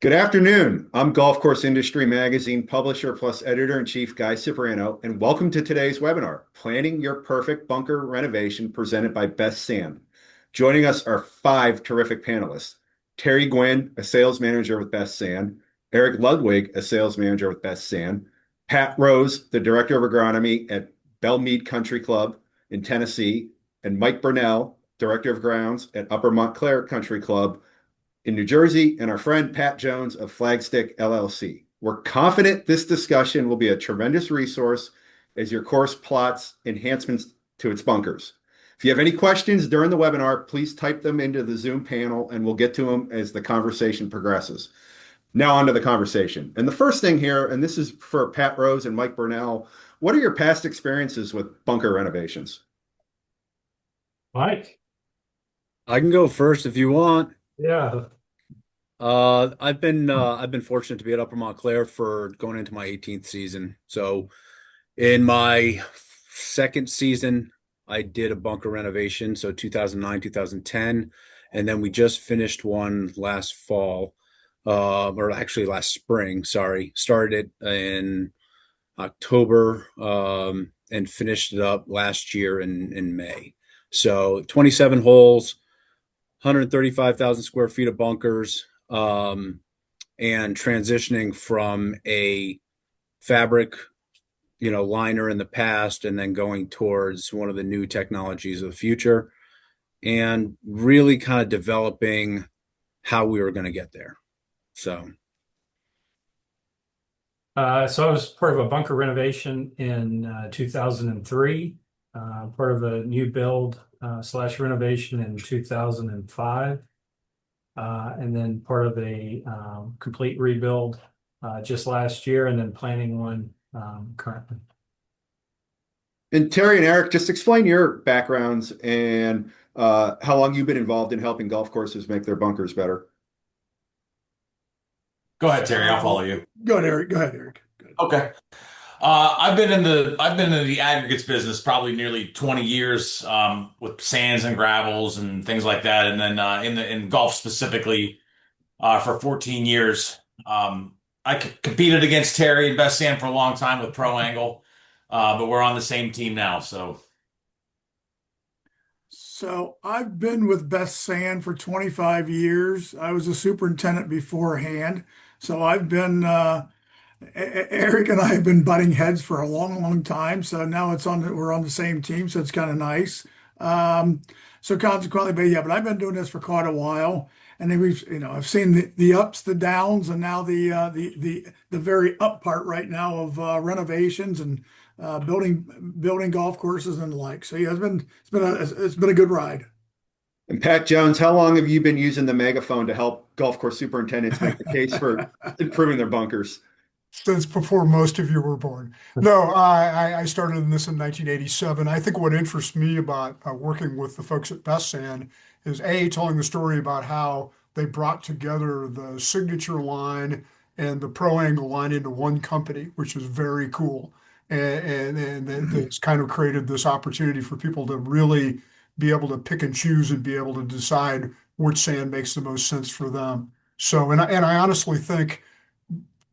Good afternoon. I'm Golf Course Industry Magazine publisher plus editor-in-chief Guy Cipriano, and welcome to today's webinar, Planning Your Perfect Bunker Renovation, presented by BESTSAND. Joining us are five terrific panelists. Terry Gwinn, a sales manager with BESTSAND, Eric Ludewig, a sales manager with BESTSAND, Pat Rose, the director of agronomy at Belle Meade Country Club in Tennessee, and Mike Brunelle, director of grounds at Upper Montclair Country Club in New Jersey, and our friend Pat Jones of Flagstick LLC. We're confident this discussion will be a tremendous resource as your course plots enhancements to its bunkers. If you have any questions during the webinar, please type them into the Zoom panel and we'll get to them as the conversation progresses. Now on to the conversation. And the first thing here, and this is for Pat Rose and Mike Brunelle, what are your past experiences with bunker renovations? Mike? I can go first if you want. Yeah. I've been fortunate to be at Upper Montclair for going into my 18th season. So in my second season, I did a bunker renovation, so 2009, 2010, and then we just finished one last fall, or actually last spring, sorry. Started it in October, and finished it up last year in May. So 27 holes, 135,000 square feet of bunkers, and transitioning from a fabric, liner in the past and then going towards one of the new technologies of the future and really kind of developing how we were going to get there. So I was part of a bunker renovation in 2003, part of a new build slash renovation in 2005, and then part of a complete rebuild just last year, and then planning one currently. And Terry and Eric, just explain your backgrounds and how long you've been involved in helping golf courses make their bunkers better. Go ahead, Terry. I'll follow you. Go ahead, Eric. Go ahead, Eric. Go ahead. Okay. I've been in the aggregates business probably nearly 20 years, with sands and gravels and things like that, and then in golf specifically for 14 years. I competed against Terry and BESTSAND for a long time with Pro Angle, but we're on the same team now. So I've been with BESTSAND for 25 years. I was a superintendent beforehand. So I've been Eric and I have been butting heads for a long, long time. So now we're on the same team, so it's kind of nice. So consequently, but I've been doing this for quite a while, and then I've seen the ups, the downs, and now the very up part right now of renovations and building golf courses and the like. So yeah, it's been a good ride. And Pat Jones, how long have you been using the megaphone to help golf course superintendents make the case for improving their bunkers? Since before most of you were born. No, I started in this in 1987. I think what interests me about working with the folks at BESTSAND is telling the story about how they brought together the signature line and the Pro Angle line into one company, which is very cool. And it's kind of created this opportunity for people to really be able to pick and choose and be able to decide which sand makes the most sense for them. So, and I honestly think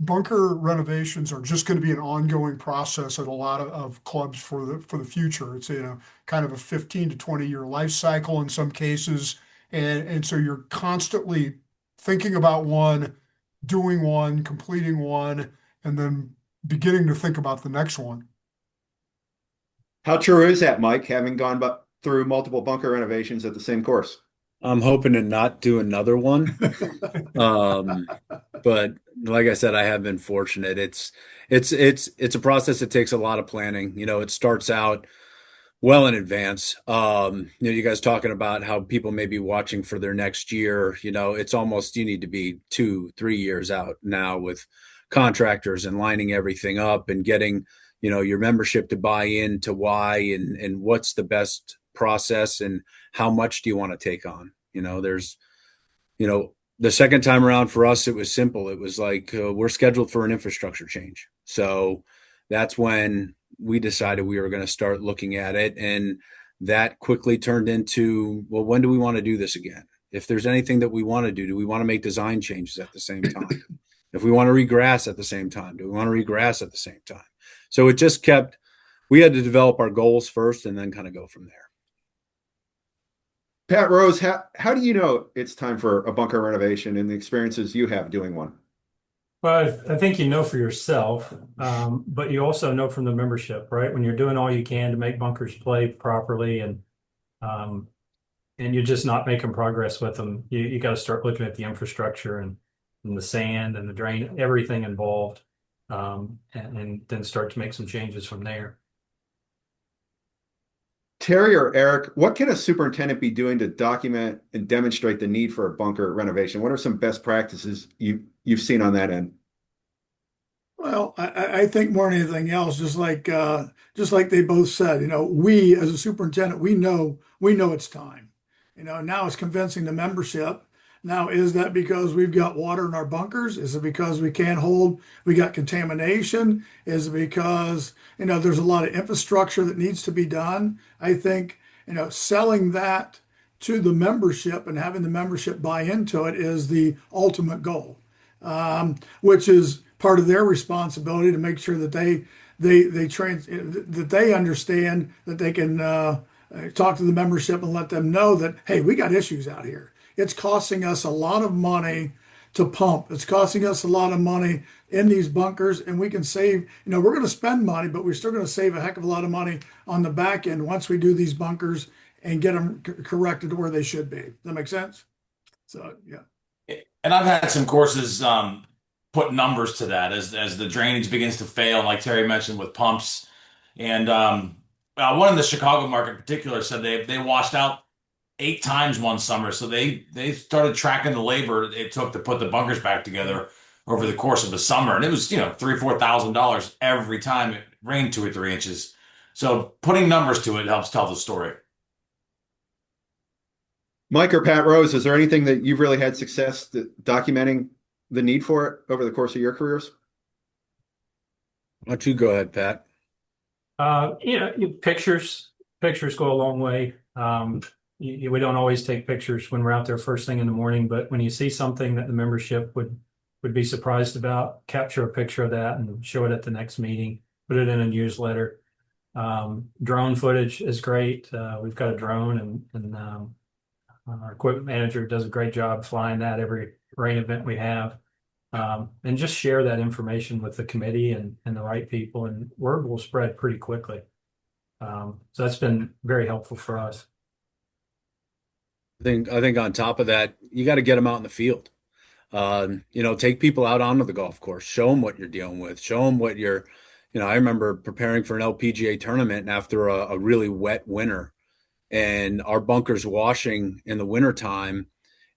bunker renovations are just going to be an ongoing process at a lot of clubs for the future. It's kind of a 15 to 20 year life cycle in some cases, and so you're constantly thinking about one, doing one, completing one, and then beginning to think about the next one. How true is that, Mike, having gone through multiple bunker renovations at the same course? I'm hoping to not do another one. But like I said, I have been fortunate. It's a process that takes a lot of planning. It starts out well in advance. You guys talking about how people may be watching for their next year. It's almost, you need to be 2-3 years out now with contractors and lining everything up and getting, your membership to buy into why and what's the best process and how much do you want to take on. The second time around for us, it was simple. It was like, we're scheduled for an infrastructure change. So that's when we decided we were going to start looking at it. And that quickly turned into, well, when do we want to do this again? If there's anything that we want to do we want to make design changes at the same time? If we want to regrass at the same time, do we want to regrass at the same time? So it just kept, we had to develop our goals first and then kind of go from there. Pat Rose, how do you know it's time for a bunker renovation and the experiences you have doing one? Well, I think you know for yourself, but you also know from the membership, right? When you're doing all you can to make bunkers play properly um, and you're just not making progress with them, you got to start looking at the infrastructure and the sand and the drain, everything involved, and then start to make some changes from there. Terry or Eric, what can a superintendent be doing to document and demonstrate the need for a bunker renovation? What are some best practices you've seen on that end? Well, I think more than anything else, just like they both said, we as a superintendent, we know it's time. Now it's convincing the membership. Now, is that because we've got water in our bunkers? Is it because we got contamination? Is it because, there's a lot of infrastructure that needs to be done? I think, selling that to the membership and having the membership buy into it is the ultimate goal, which is part of their responsibility to make sure that they understand that they can talk to the membership and let them know that, hey, we got issues out here. It's costing us a lot of money to pump. It's costing us a lot of money in these bunkers, and we can save, we're going to spend money, but we're still going to save a heck of a lot of money on the back end once we do these bunkers and get them corrected to where they should be. Does that make sense? So, yeah. And I've had some courses put numbers to that as the drainage begins to fail, like Terry mentioned with pumps. And one in the Chicago market in particular said they washed out 8 times one summer. So they started tracking the labor it took to put the bunkers back together over the course of the summer. And it was, $3,000-4,000 every time it rained 2 or 3 inches. So putting numbers to it helps tell the story. Mike or Pat Rose, is there anything that you've really had success documenting the need for it over the course of your careers? Why don't you go ahead, Pat? Pictures go a long way. We don't always take pictures when we're out there first thing in the morning, but when you see something that the membership would be surprised about, capture a picture of that and show it at the next meeting, put it in a newsletter. Drone footage is great. We've got a drone and our equipment manager does a great job flying that every rain event we have. And just share that information with the committee and the right people, and word will spread pretty quickly. So that's been very helpful for us. I think on top of that, you got to get them out in the field. Take people out onto the golf course, show them what you're dealing with, show them what you're, I remember preparing for an LPGA tournament and after a really wet winter and our bunkers washing in the wintertime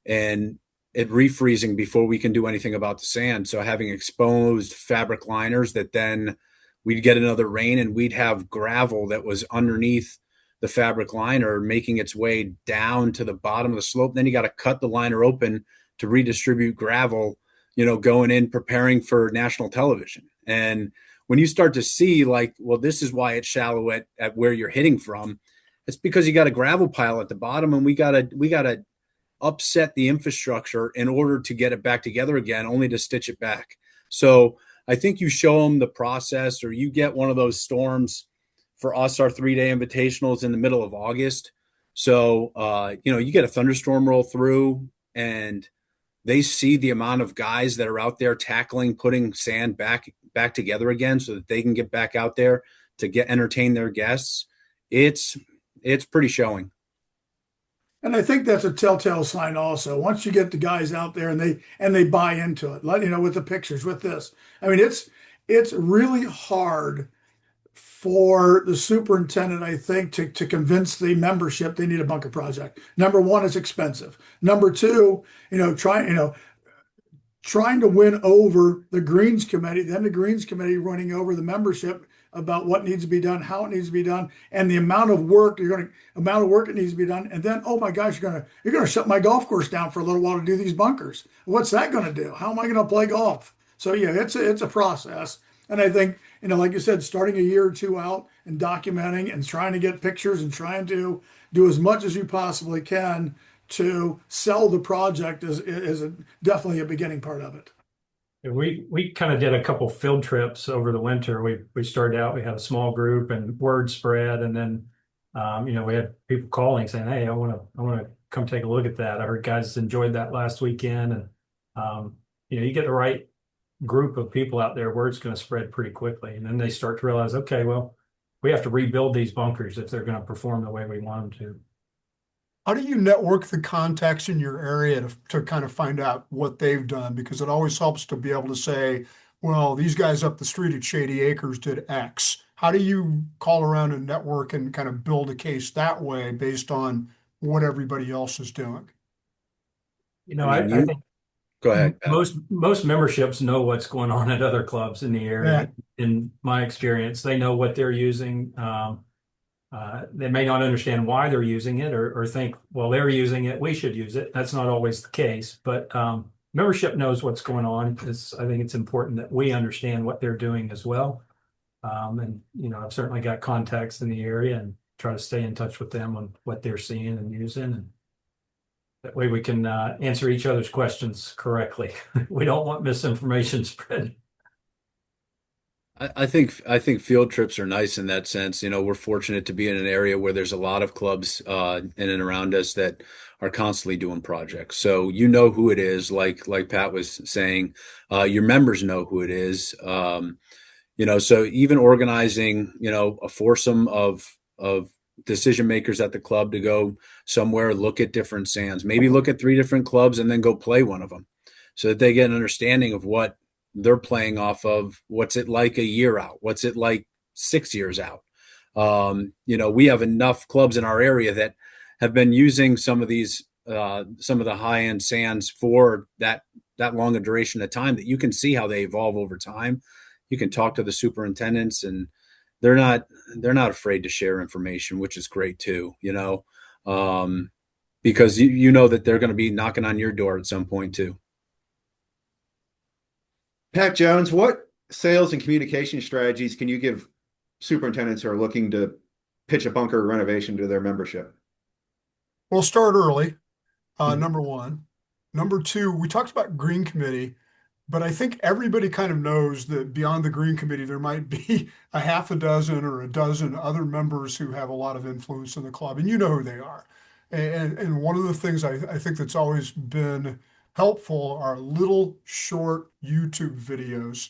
and it refreezing before we can do anything about the sand. So having exposed fabric liners that then we'd get another rain and we'd have gravel that was underneath the fabric liner making its way down to the bottom of the slope. Then you got to cut the liner open to redistribute gravel, going in, preparing for national television. And when you start to see like, well, this is why it's shallow at where you're hitting from, it's because you got a gravel pile at the bottom and we got to upset the infrastructure in order to get it back together again, only to stitch it back. So I think you show them the process, or you get one of those storms. For us, our 3-day invitational is in the middle of August. So, you get a thunderstorm roll through and they see the amount of guys that are out there tackling, putting sand back together again so that they can get back out there to entertain their guests. It's pretty showing. And I think that's a telltale sign also. Once you get the guys out there and they buy into it, with the pictures, with this. I mean, it's really hard for the superintendent, I think, to convince the membership they need a bunker project. Number one, it's expensive. Number two, trying to win over the Greens Committee, then the Greens Committee running over the membership about what needs to be done, how it needs to be done, and the amount of work it needs to be done. And then, oh my gosh, you're gonna shut my golf course down for a little while to do these bunkers. What's that gonna do? How am I gonna play golf? So yeah, it's a process. And I think, like you said, starting a year or two out and documenting and trying to get pictures and trying to do as much as you possibly can to sell the project is definitely a beginning part of it. We kind of did a couple field trips over the winter. We started out, we had a small group and word spread, and then we had people calling saying, "Hey, I want to come take a look at that. I heard guys enjoyed that last weekend." And you get the right group of people out there, word's going to spread pretty quickly, and then they start to realize, okay, well, we have to rebuild these bunkers if they're going to perform the way we want them to. How do you network the contacts in your area to kind of find out what they've done? Because it always helps to be able to say, well, these guys up the street at Shady Acres did X. How do you call around and network and kind of build a case that way based on what everybody else is doing? I think Go ahead, Pat. most memberships know what's going on at other clubs in the area. Yeah. In my experience, they know what they're using. They may not understand why they're using it or think, well, they're using it, we should use it. That's not always the case, but membership knows what's going on. I think it's important that we understand what they're doing as well. I've certainly got contacts in the area and try to stay in touch with them on what they're seeing and using. And that way we can answer each other's questions correctly. We don't want misinformation spread. I think field trips are nice in that sense. We're fortunate to be in an area where there's a lot of clubs in and around us that are constantly doing projects. So who it is, like Pat was saying, your members know who it is. So even organizing, a foursome of decision makers at the club to go somewhere, look at different sands, maybe look at 3 different clubs and then go play one of them so that they get an understanding of what they're playing off of. What's it like a year out? What's it like 6 years out? We have enough clubs in our area that have been using some of the high-end sands for that long a duration of time that you can see how they evolve over time. You can talk to the superintendents, and they're not afraid to share information, which is great too, because you know that they're going to be knocking on your door at some point too. Pat Jones, what sales and communication strategies can you give superintendents who are looking to pitch a bunker renovation to their membership? Well, start early, number one. Number two, we talked about Green Committee, but I think everybody kind of knows that beyond the Green Committee, there might be a half a dozen or a dozen other members who have a lot of influence in the club, and you know who they are. And one of the things I think that's always been helpful are little short YouTube videos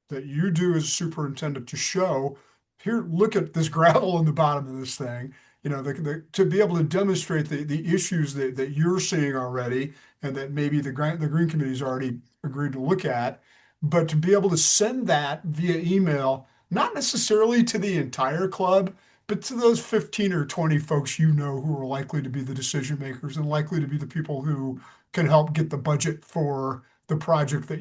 that you do as a superintendent to show, here, look at this gravel in the bottom of this thing, to be able to demonstrate the issues that you're seeing already and that maybe the Green Committee's already agreed to look at, but to be able to send that via email, not necessarily to the entire club, but to those 15 or 20 folks who are likely to be the decision makers and likely to be the people who can help get the budget for the project that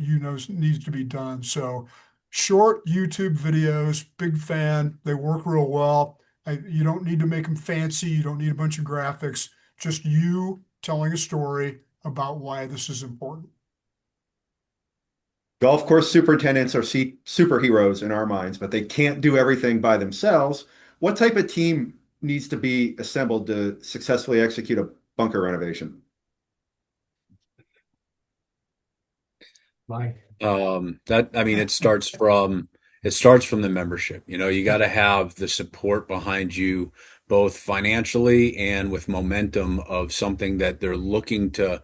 needs to be done. So short YouTube videos, big fan. They work real well. You don't need to make them fancy. You don't need a bunch of graphics. Just you telling a story about why this is important. Golf course superintendents are superheroes in our minds, but they can't do everything by themselves. What type of team needs to be assembled to successfully execute a bunker renovation? It starts from the membership. You got to have the support behind you, both financially and with momentum of something that they're looking to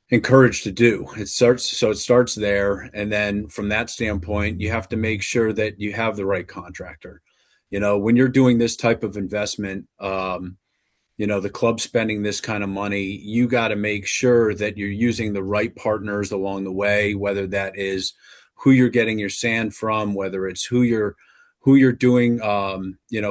encourage to do. It starts there, and then from that standpoint, you have to make sure that you have the right contractor. When you're doing this type of investment, the club spending this kind of money, you got to make sure that you're using the right partners along the way, whether that is who you're getting your sand from, whether it's who you're doing,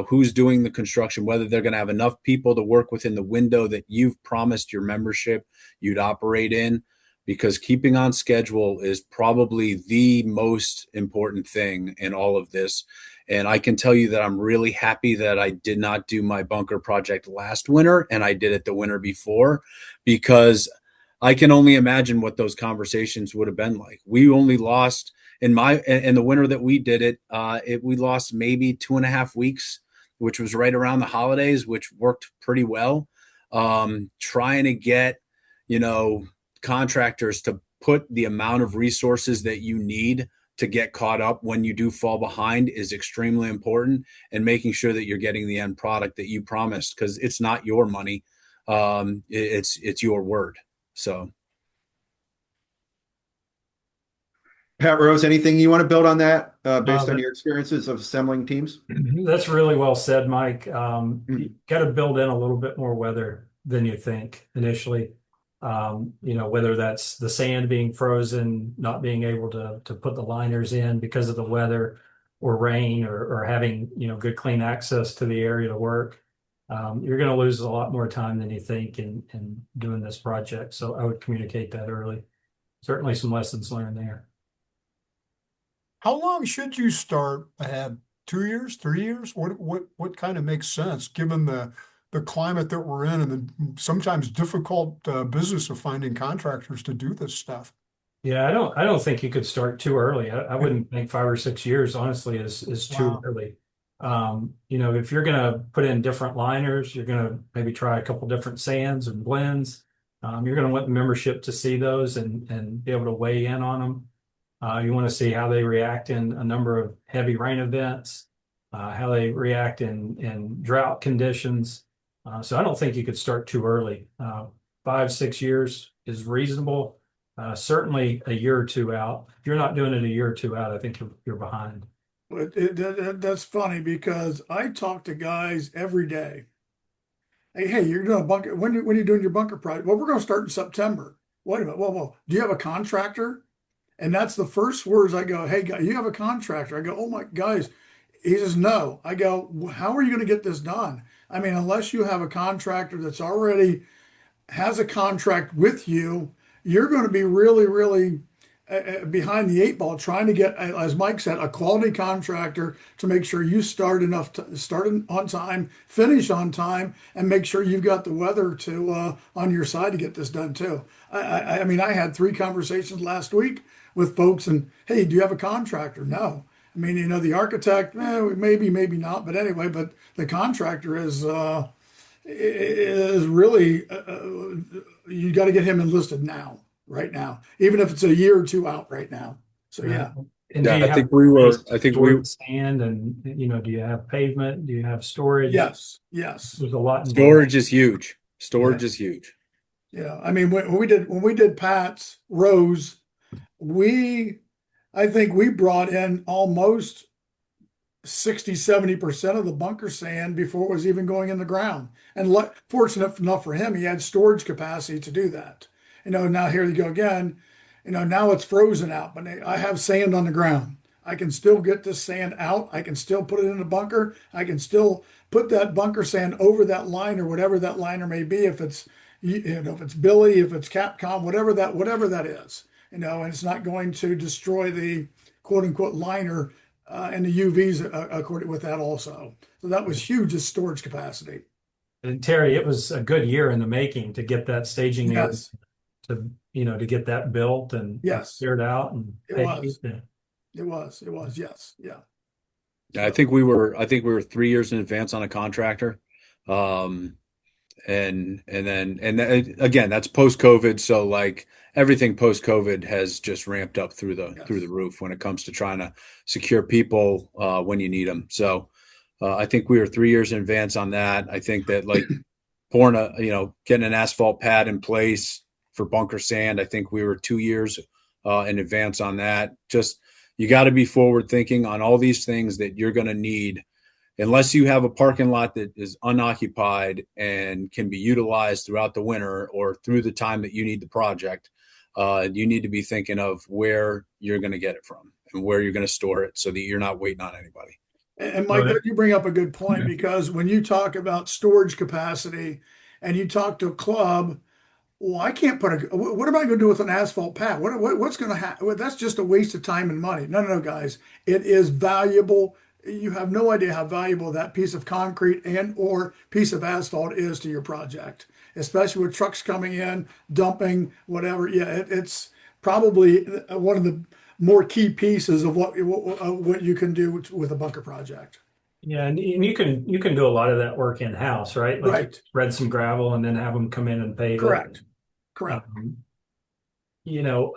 who's doing the construction, whether they're going to have enough people to work within the window that you've promised your membership you'd operate in, because keeping on schedule is probably the most important thing in all of this. And I can tell you that I'm really happy that I did not do my bunker project last winter and I did it the winter before, because I can only imagine what those conversations would have been like. We only lost in the winter that we did it, we lost maybe 2.5 weeks, which was right around the holidays, which worked pretty well. trying to get, you know, contractors to put the amount of resources that you need to get caught up when you do fall behind is extremely important, and making sure that you're getting the end product that you promised, because it's not your money. It's your word. So. Pat Rose, anything you want to build on that based on That- your experiences of assembling teams? That's really well said, Mike. You Mm. got to build in a little bit more weather than you think initially. Whether that's the sand being frozen, not being able to put the liners in because of the weather or rain, or having, good clean access to the area to work. You're going to lose a lot more time than you think in doing this project. So I would communicate that early. Certainly some lessons learned there. How long should you start ahead? 2 years, 3 years? What kind of makes sense given the climate that we're in and the sometimes difficult business of finding contractors to do this stuff? Yeah, I don't think you could start too early. I wouldn't think 5 or 6 years, honestly, is too Wow. early. If you're gonna put in different liners, you're gonna maybe try a couple different sands and blends. You're gonna want the membership to see those and be able to weigh in on them. You want to see how they react in a number of heavy rain events, how they react in drought conditions. So I don't think you could start too early. 5, 6 years is reasonable. Certainly a year or two out. If you're not doing it a year or two out, I think you're behind. That's funny because I talk to guys every day. Hey, you're doing a bunker. When are you doing your bunker project? Well, we're going to start in September. Wait a minute. Well, do you have a contractor? And that's the first words I go, hey, guy, you have a contractor? I go, oh my, guys. He says, no. I go, how are you going to get this done? I mean, unless you have a contractor that's already has a contract with you, you're going to be really, really behind the eight ball trying to get, as Mike said, a quality contractor to make sure you start on time, finish on time, and make sure you've got the weather to on your side to get this done too. I mean, I had 3 conversations last week with folks, and hey, do you have a contractor? No. I mean, the architect, maybe, maybe not, but anyway, but the contractor is really you got to get him enlisted now, right now, even if it's a year or two out right now. So yeah, And do Yeah, you I think have we were. place to I think store we the sand, and do you have pavement? Do you have storage? yes, There's a lot involved. storage is huge. Storage yeah, is huge. yeah. I mean, when we did Pat's Rose, we I think we brought in almost 60, 70% of the bunker sand before it was even going in the ground. And fortunate enough for him, he had storage capacity to do that. Now here you go again. Now it's frozen out, but I have sand on the ground. I can still get this sand out. I can still put it in the bunker. I can still put that bunker sand over that line or whatever that liner may be. If it's, if it's Billy, if it's Capcom, whatever that is, and it's not going to destroy the quote unquote liner and the UVs according with that also. So that was huge as storage capacity. And Terry, it was a good year in the making to get that staging area Yes, to get that built and yes, cleared out and it paved. was. It was. Yes, yeah. Yeah, I So think we were. I think we were 3 years in advance on a contractor, um, and then again, that's post COVID. So like everything post COVID has just ramped up through the yes. roof when it comes to trying to secure people when you need them. So I think we were 3 years in advance on that. I think that like getting an asphalt pad in place for bunker sand. I think we were 2 years in advance on that. Just you got to be forward thinking on all these things that you're going to need. Unless you have a parking lot that is unoccupied and can be utilized throughout the winter or through the time that you need the project, you need to be thinking of where you're going to get it from and where you're going to store it so that you're not waiting on anybody. And Well, Mike, you bring up a good point because when you talk about storage capacity and you talk to a club, well, I can't put a. What am I going to do with an asphalt pad? What's going to happen? Well, that's just a waste of time and money. No, no, no, guys. It is valuable. You have no idea how valuable that piece of concrete and or piece of asphalt is to your project, especially with trucks coming in, dumping, whatever. Yeah, it's probably one of the more key pieces of what you can do with a bunker project. Yeah, and you can do a lot of that work in-house, right? Like you Right. spread some gravel and then have them come in and pave it. Correct. Correct.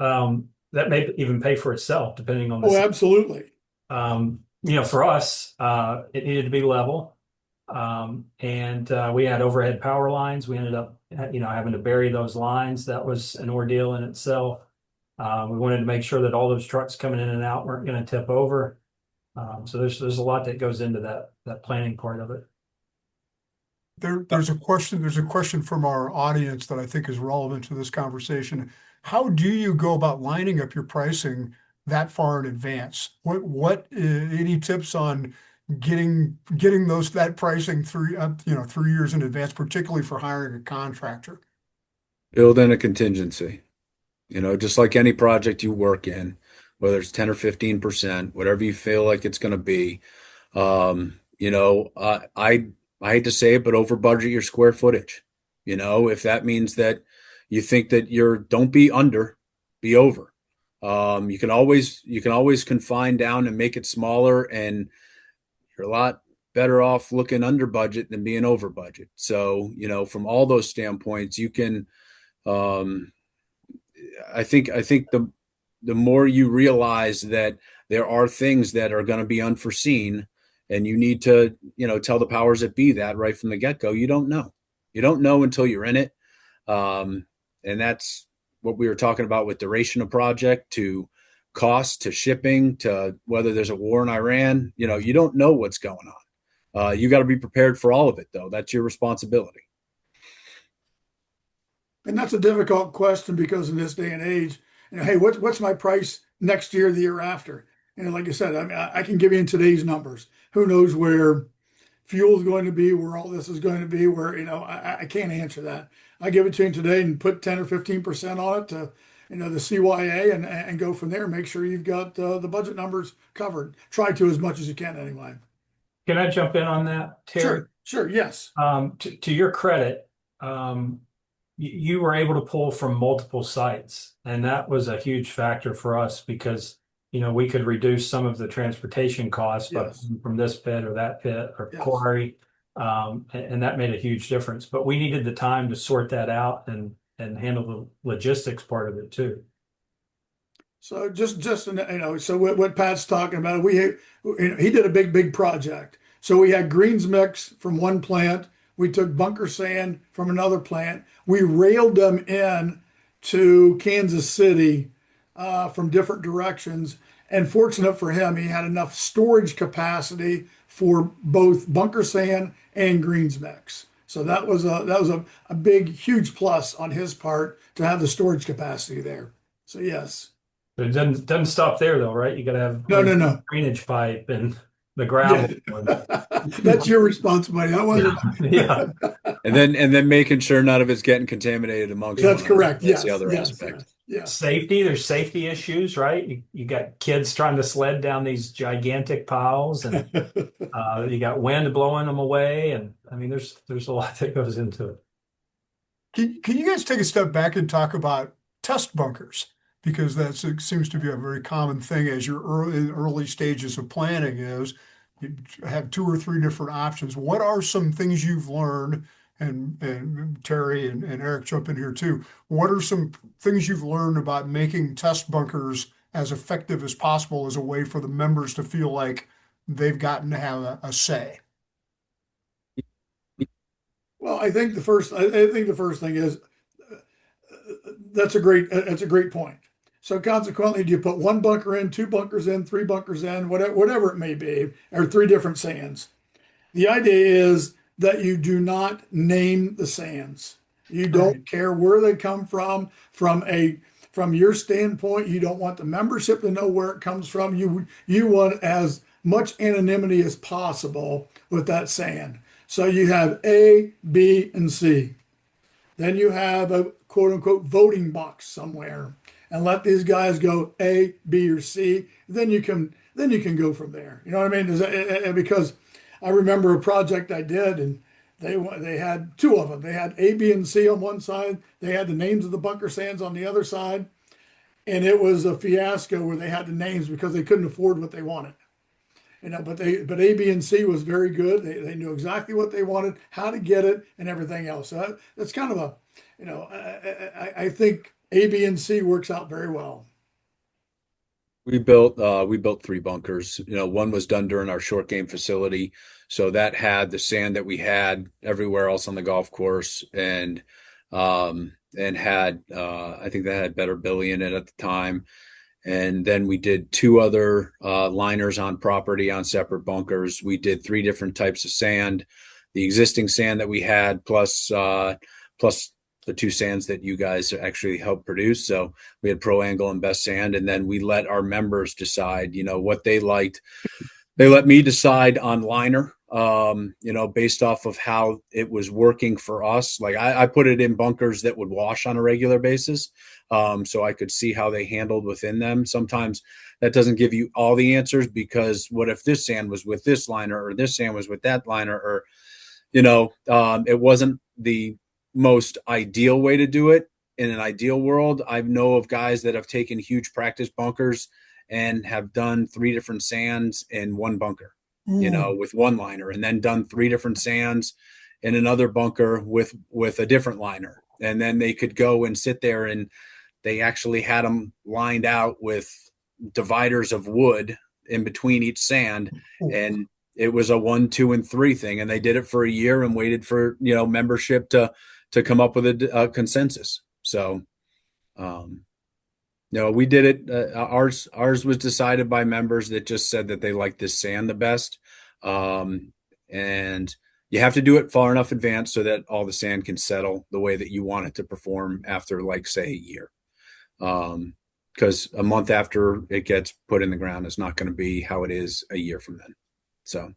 Um, that may even pay for itself depending on Oh, the. absolutely. For us, it needed to be level. And we had overhead power lines. We ended up, having to bury those lines. That was an ordeal in itself. We wanted to make sure that all those trucks coming in and out weren't going to tip over. So there's a lot that goes into that planning part of it. There's a question from our audience that I think is relevant to this conversation. How do you go about lining up your pricing that far in advance? Any tips on getting that pricing 3 years in advance, particularly for hiring a contractor? Build in a contingency. Just like any project you work in, whether it's 10 or 15%, whatever you feel like it's going to be. I hate to say it, but over budget your square footage. If that means that you think that don't be under, be over. You can always confine down and make it smaller, and you're a lot better off looking under budget than being over budget. So, from all those standpoints, you can, I think the more you realize that there are things that are going to be unforeseen, and you need to, tell the powers that be that right from the get-go. You don't know until you're in it. And that's what we were talking about with duration of project, to cost, to shipping, to whether there's a war in Iran. You don't know what's going on. You got to be prepared for all of it, though. That's your responsibility. And that's a difficult question because in this day and age, hey, what's my price next year, the year after? Like I said, I mean, I can give you in today's numbers. Who knows where fuel is going to be, where all this is going to be, where, I can't answer that. I give it to you today and put 10 or 15% on it to, the CYA and go from there. Make sure you've got the budget numbers covered. Try to as much as you can anyway. Can I jump in on that, Terry? Sure, yes. To your credit, you were able to pull from multiple sites, and that was a huge factor for us because we could reduce some of the transportation costs Yes. from this pit or that pit or Yes. quarry, and that made a huge difference. But we needed the time to sort that out and handle the logistics part of it too. So so what Pat's talking about, he did a big project. So we had greens mix from one plant. We took bunker sand from another plant. We railed them in to Kansas City from different directions. And fortunate for him, he had enough storage capacity for both bunker sand and greens mix. So that was a big, huge plus on his part to have the storage capacity there. So yes. But it doesn't stop there though, right? You got to have No. drainage pipe and the Yeah. gravel. That's your responsibility. That wasn't. Yeah. And then making sure none of it's getting contaminated amongst That's one another. correct. That's Yes. the other Yes. aspect. Yes. Safety, there's safety issues, right? You got kids trying to sled down these gigantic piles, and you got wind blowing them away, and I mean, there's a lot that goes into it. Can you guys take a step back and talk about test bunkers? Because that seems to be a very common thing as you're in early stages of planning is you have 2 or 3 different options. What are some things you've learned, and Terry and Eric jump in here too. What are some things you've learned about making test bunkers as effective as possible as a way for the members to feel like they've gotten to have a say? Well, I think the first thing is that's a great point. So consequently, do you put one bunker in, 2 bunkers in, 3 bunkers in, whatever it may be, or 3 different sands? The idea is that you do not name the sands. You don't care where they come from. From your standpoint, you don't want the membership to know where it comes from. You want as much anonymity as possible with that sand. So you have A, B, and C. Then you have a quote unquote voting box somewhere, and let these guys go A, B, or C. Then you can go from there. You know what I mean? Because I remember a project I did, and they had 2 of them. They had A, B, and C on one side. They had the names of the bunker sands on the other side, and it was a fiasco where they had the names because they couldn't afford what they wanted. but A, B, and C was very good. They knew exactly what they wanted, how to get it, and everything else. So that's kind of a, I think A, B, and C works out very well. We built three bunkers. One was done during our short game facility, so that had the sand that we had everywhere else on the golf course, and had I think that had better Billy in it at the time. And then we did two other liners on property on separate bunkers. We did three different types of sand, the existing sand that we had, plus the two sands that you guys actually helped produce. So we had Pro Angle and Best Sand, and then we let our members decide, what they liked. They let me decide on liner, based off of how it was working for us. Like I put it in bunkers that would wash on a regular basis, so I could see how they handled within them. Sometimes that doesn't give you all the answers, because what if this sand was with this liner, or this sand was with that liner, or it wasn't the most ideal way to do it. In an ideal world, I know of guys that have taken huge practice bunkers and have done three different sands in one bunker, with one liner, and then done three different sands in another bunker with a different liner. And then they could go and sit there, and they actually had them lined out with dividers of wood in between each sand. And it was a 1, 2, and 3 thing. And they did it for a year and waited for, membership to come up with a consensus. So, we did it. Ours was decided by members that just said that they liked this sand the best. And you have to do it far enough advance so that all the sand can settle the way that you want it to perform after, like, say, a year. Because a month after it gets put in the ground is not going to be how it is a year from then. So.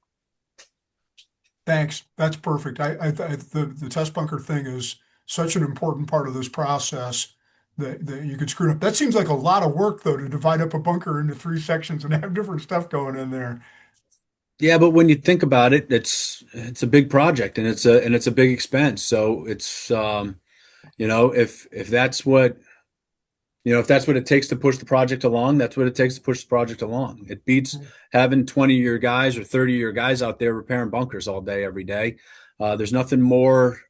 Thanks. That's perfect. The test bunker thing is such an important part of this process that you could screw it up. That seems like a lot of work, though, to divide up a bunker into 3 sections and have different stuff going in there. Yeah, but when you think about it, it's a big project, and it's a big expense. So it's if that's what if that's what it takes to push the project along, that's what it takes to push the project along. It beats having 20-year guys or 30-year guys out there repairing bunkers all day, every day. There's nothing more,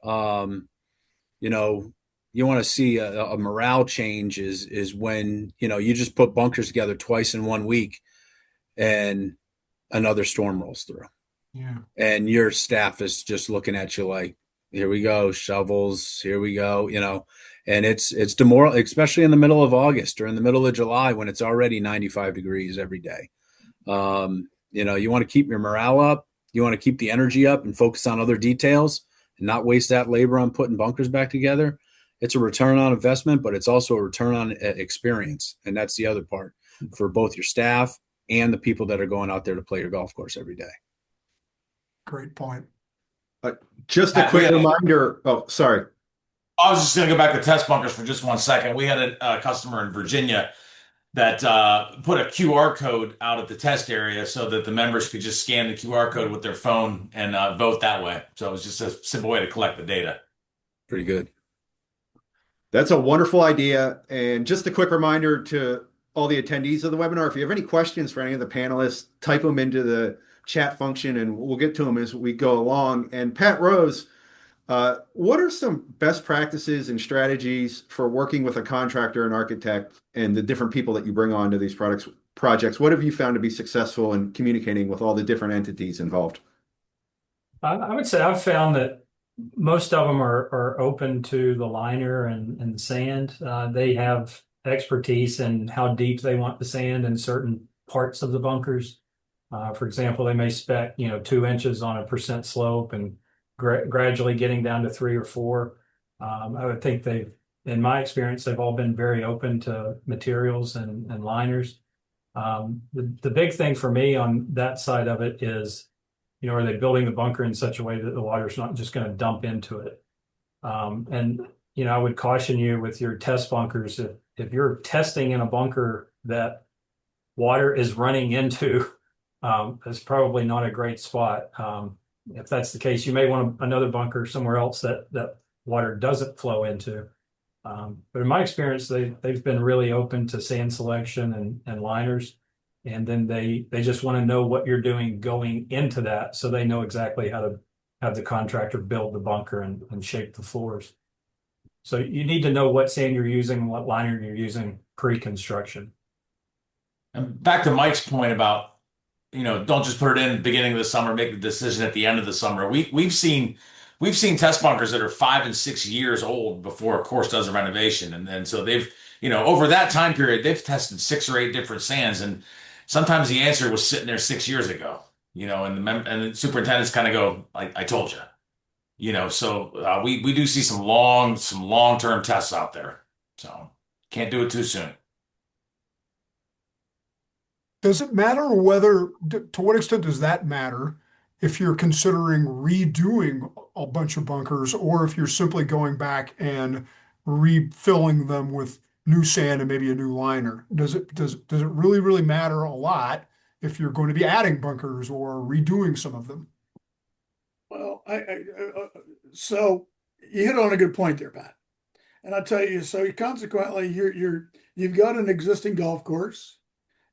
you want to see a morale change is when, you just put bunkers together twice in 1 week and another storm rolls through. Yeah. And your staff is just looking at you like, here we go, shovels, here we go, and it's demoralizing, especially in the middle of August or in the middle of July when it's already 95 degrees every day. You want to keep your morale up. You want to keep the energy up and focus on other details and not waste that labor on putting bunkers back together. It's a return on investment, but it's also a return on experience. And that's the other part for both your staff and the people that are going out there to play your golf course every day. Great point. Just a quick reminder. Oh, sorry. I was just going to go back to test bunkers for just 1 second. We had a customer in Virginia that put a QR code out at the test area so that the members could just scan the QR code with their phone and vote that way. So it was just a simple way to collect the data. Pretty good. That's a wonderful idea. And just a quick reminder to all the attendees of the webinar, if you have any questions for any of the panelists, type them into the chat function and we'll get to them as we go along. And Pat Rose, what are some best practices and strategies for working with a contractor and architect and the different people that you bring on to these projects? What have you found to be successful in communicating with all the different entities involved? I would say I've found that most of them are open to the liner and the sand. They have expertise in how deep they want the sand in certain parts of the bunkers. For example, they may spec 2 inches on a percent slope and gradually getting down to 3 or 4. I would think in my experience, they've all been very open to materials and liners. The big thing for me on that side of it is, are they building the bunker in such a way that the water's not just going to dump into it? And I would caution you with your test bunkers, if you're testing in a bunker that water is running into, that's probably not a great spot. If that's the case, you may want another bunker somewhere else that water doesn't flow into. But in my experience, they've been really open to sand selection and liners. And then they just want to know what you're doing going into that, so they know exactly how to have the contractor build the bunker and shape the floors. So you need to know what sand you're using, what liner you're using pre-construction. And back to Mike's point about, don't just put it in at the beginning of the summer, make the decision at the end of the summer. We've seen test bunkers that are 5 and 6 years old before a course does a renovation. And then so they've, over that time period, they've tested 6 or 8 different sands. And sometimes the answer was sitting there 6 years ago, and the superintendents kind of go, I told you. So we do see some long-term tests out there. So can't do it too soon. Does it matter whether, to what extent does that matter if you're considering redoing a bunch of bunkers or if you're simply going back and refilling them with new sand and maybe a new liner? Does it really matter a lot if you're going to be adding bunkers or redoing some of them? Well, so you hit on a good point there, Pat. And I tell you, so consequently, you've got an existing golf course.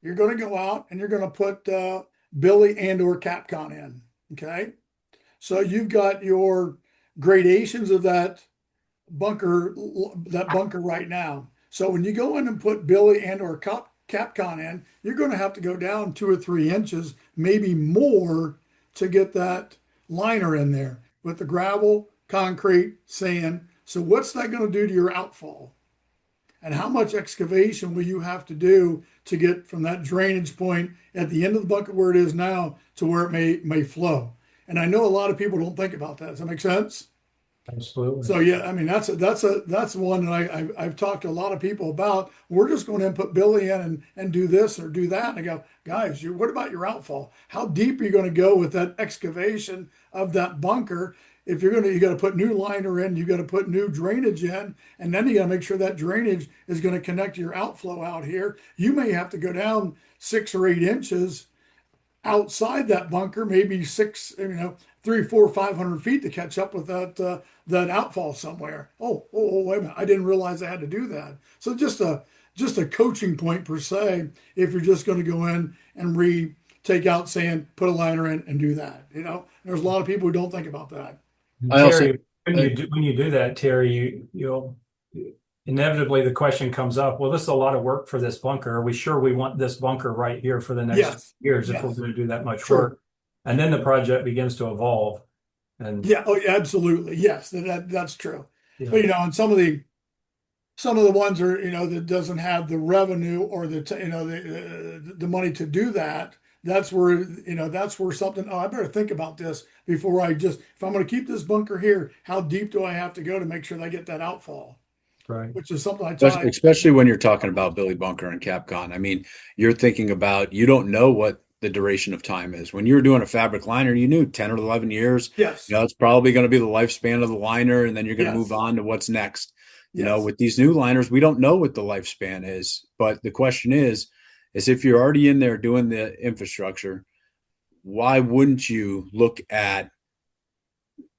You're going to go out and you're going to put Billy and or Capcon in. Okay, so you've got your gradations of that bunker right now. So when you go in and put Billy and or Capcon in, you're going to have to go down 2 or 3 inches, maybe more, to get that liner in there with the gravel, concrete, sand. So what's that going to do to your outfall? And how much excavation will you have to do to get from that drainage point at the end of the bucket where it is now to where it may flow? And I know a lot of people don't think about that. Does that make sense? Absolutely. So yeah, I mean that's one that I've talked to a lot of people about. We're just going to input Billy in and do this or do that. And I go, guys, what about your outfall? How deep are you going to go with that excavation of that bunker? If you got to put new liner in, you got to put new drainage in, and then you got to make sure that drainage is going to connect to your outflow out here. You may have to go down 6 or 8 inches outside that bunker, maybe 3, 4, 500 feet to catch up with that outfall somewhere. Oh, wait a minute! I didn't realize I had to do that. So just a coaching point per se. If you're just going to go in and take out sand, put a liner in, and do that, there's a lot of people who don't think about that. I also, Terry, when you do that, Terry, you'll inevitably the question comes up, well, this is a lot of work for this bunker. Are we sure we want this bunker right here for the next Yes. years if we're Yes. going to do that much Sure. work? And then the project begins to evolve. And Yeah, oh, yeah, absolutely. Yes, that's true. yeah, But and some of the ones are that doesn't have the revenue or the money to do that. That's where something. Oh, I better think about this before if I'm going to keep this bunker here, how deep do I have to go to make sure that I get that outfall? right. Which is something I especially when you're talking about Billy Bunker and Capcon. I mean, you're thinking about, you don't know what the duration of time is. When you were doing a fabric liner, you knew 10 or 11 years. Yes. It's probably going to be the lifespan of the liner, and then you're going to Yes. move on to what's next. Yes. With these new liners, we don't know what the lifespan is. But the question is if you're already in there doing the infrastructure, why wouldn't you look at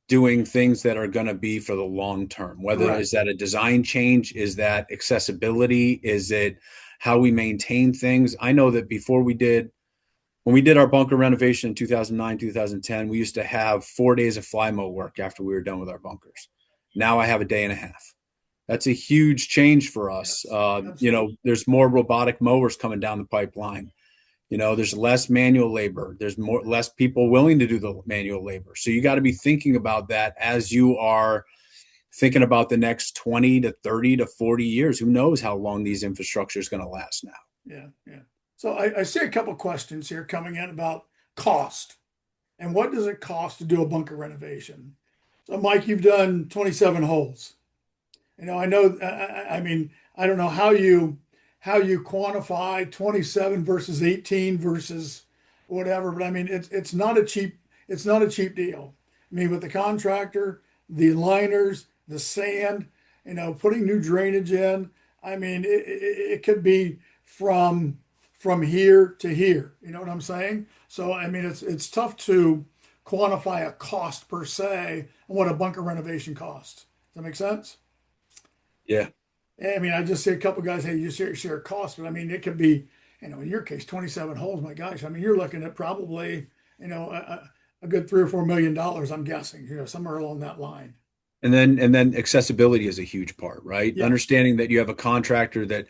doing things that are going to be for the long term? Whether Correct. is that a design change, is that accessibility, is it how we maintain things? I know that when we did our bunker renovation in 2009, 2010, we used to have 4 days of fly mow work after we were done with our bunkers. Now I have a day and a half. That's a huge change for us. Absolutely. There's more robotic mowers coming down the pipeline. There's less manual labor. There's less people willing to do the manual labor. So you got to be thinking about that as you are thinking about the next 20 to 30 to 40 years. Who knows how long these infrastructure is going to last now? Yeah. So I see a couple questions here coming in about cost and what does it cost to do a bunker renovation? So Mike, you've done 27 holes. I know. I mean, I don't know how you quantify 27 versus 18 versus whatever, but I mean, it's not a cheap deal. I mean, with the contractor, the liners, the sand, putting new drainage in. I mean, it could be from here to here. You know what I'm saying? So I mean, it's tough to quantify a cost per se and what a bunker renovation costs. Does that make sense? Yeah. I mean, I just see a couple guys, hey, you share cost, but I mean, it could be, in your case, 27 holes, my gosh, I mean, you're looking at probably, a good $3 or $4 million, I'm guessing, somewhere along that line. And then accessibility is a huge part, right? Yeah. Understanding that you have a contractor that,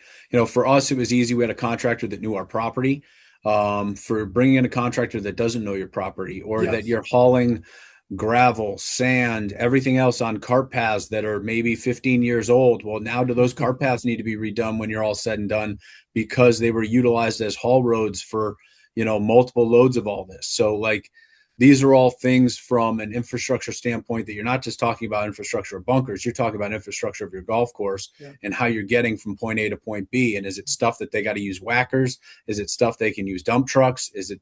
for us, it was easy. We had a contractor that knew our property. For bringing in a contractor that doesn't know your property, or that Yes. you're hauling gravel, sand, everything else on cart paths that are maybe 15 years old. Well, now do those cart paths need to be redone when you're all said and done because they were utilized as haul roads for, multiple loads of all this. So like these are all things from an infrastructure standpoint that you're not just talking about infrastructure of bunkers, you're talking about infrastructure of your golf course Yeah. and how you're getting from point A to point B. And is it stuff that they got to use whackers? Is it stuff they can use dump trucks? Is it,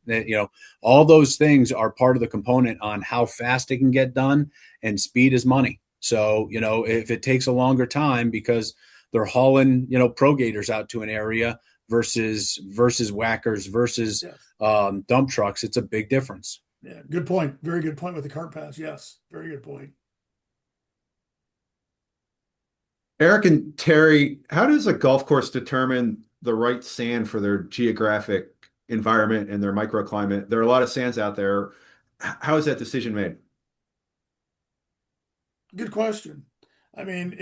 all those things are part of the component on how fast it can get done, and speed is money. So, if it takes a longer time because they're hauling, pro gators out to an area versus whackers versus Yes. dump trucks, it's a big difference. Yeah. Good point. Very good point with the cart pass. Yes. Very good point. Eric and Terry, how does a golf course determine the right sand for their geographic environment and their microclimate? There are a lot of sands out there. How is that decision made? Good question. I mean,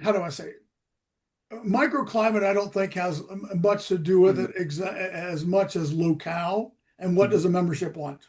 how do I say it? Microclimate, I don't think has much to do with it as much as locale and what does a membership want.